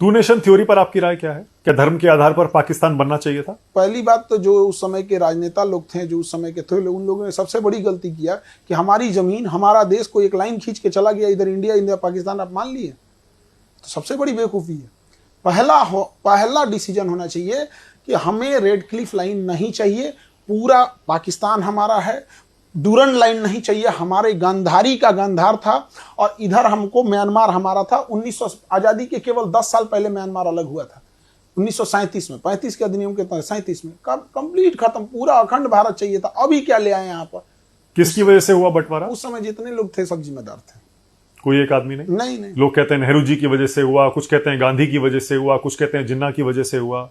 To nation theory पर आपकी राय क्या है? क्या धर्म के आधार पर पाकिस्तान बनना चाहिए था? पहली बात तो जो उस समय के राजनेता लोग थे, जो उस समय के थे, उन लोगों ने सबसे बड़ी गलती किया कि हमारी जमीन, हमारा देश को एक लाइन खींच के चला गया, इधर इंडिया, इंडिया पाकिस्तान आप मान लिए। तो सबसे बड़ी बेवकूफ़ी है। पहला डिसीजन होना चाहिए कि हमें रेड क्लिफ लाइन नहीं चाहिए, पूरा पाकिस्तान हमारा है। डूरन लाइन नहीं चाहिए, हमारे गांधारी का गांधार था और इधर हमको म्यांमार हमारा था। 1900 आज़ादी के केवल 10 साल पहले म्यांमार अलग हुआ था, 1937 में। 35 के अधिनियम के तहत 37 में कंप्लीट खत्म, पूरा अखंड भारत चाहिए था। अभी क्या ले आए यहाँ पर? किसकी वजह से हुआ बंटवारा? उस समय जितने लोग थे सब जिम्मेदार थे, कोई एक आदमी नहीं। नहीं। लोग कहते हैं नेहरू जी की वजह से हुआ, कुछ कहते हैं गांधी की वजह से हुआ, कुछ कहते हैं जिन्ना की वजह से हुआ,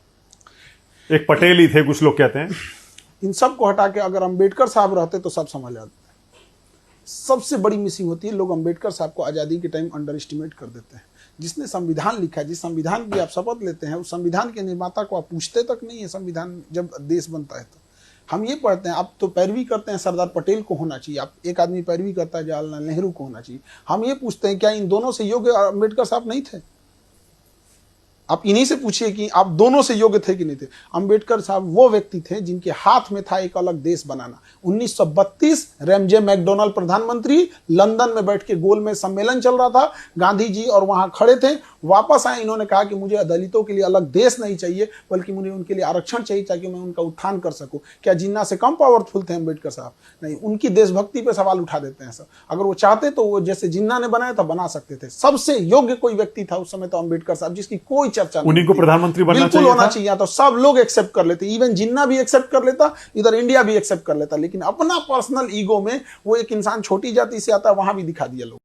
एक पटेल ही थे, कुछ लोग कहते हैं। इन सब को हटा के अगर अंबेडकर साहब रहते तो सब समझ आते। सबसे बड़ी मिसिंग होती है, लोग अंबेडकर साहब को आज़ादी के टाइम अंडर एस्टिमेट कर देते हैं। जिसने संविधान लिखा है, जिस संविधान की आप शपथ लेते हैं, उस संविधान के निर्माता को आप पूछते तक नहीं है। संविधान जब देश बनता है तो हम ये पढ़ते हैं, आप तो पैरवी करते हैं सरदार पटेल को होना चाहिए, आप एक आदमी पैरवी करता है जवाहरलाल नेहरू को होना चाहिए। हम ये पूछते हैं क्या इन दोनों से योग्य अंबेडकर साहब नहीं थे? आप इन्हीं से पूछिए कि आप दोनों से योग्य थे कि नहीं थे। अंबेडकर साहब वो व्यक्ति थे जिनके हाथ में था एक अलग देश बनाना। 1932 रैमजे मैकडोनल्ड प्रधानमंत्री, लंदन में बैठ के गोल में सम्मेलन चल रहा था, गांधी जी और वहां खड़े थे। वापस आए, इन्होंने कहा कि मुझे दलितों के लिए अलग देश नहीं चाहिए, बल्कि मुझे उनके लिए आरक्षण चाहिए ताकि मैं उनका उत्थान कर सकूं। क्या जिन्ना से कम पावरफुल थे अंबेडकर साहब? नहीं। उनकी देशभक्ति पे सवाल उठा देते हैं सब। अगर वो चाहते तो वो जैसे जिन्ना ने बनाया था बना सकते थे। सबसे योग्य कोई व्यक्ति था उस समय तो अंबेडकर साहब, जिसकी कोई चर्चा नहीं। उन्हीं को प्रधानमंत्री बनना बिल्कुल होना चाहिए, तो सब लोग एक्सेप्ट कर लेते, इवन जिन्ना भी एक्सेप्ट कर लेता, इधर इंडिया भी एक्सेप्ट कर लेता। लेकिन अपना पर्सनल ईगो में वो एक इंसान छोटी जाति से आता है, वहां भी दिखा दिया लोग।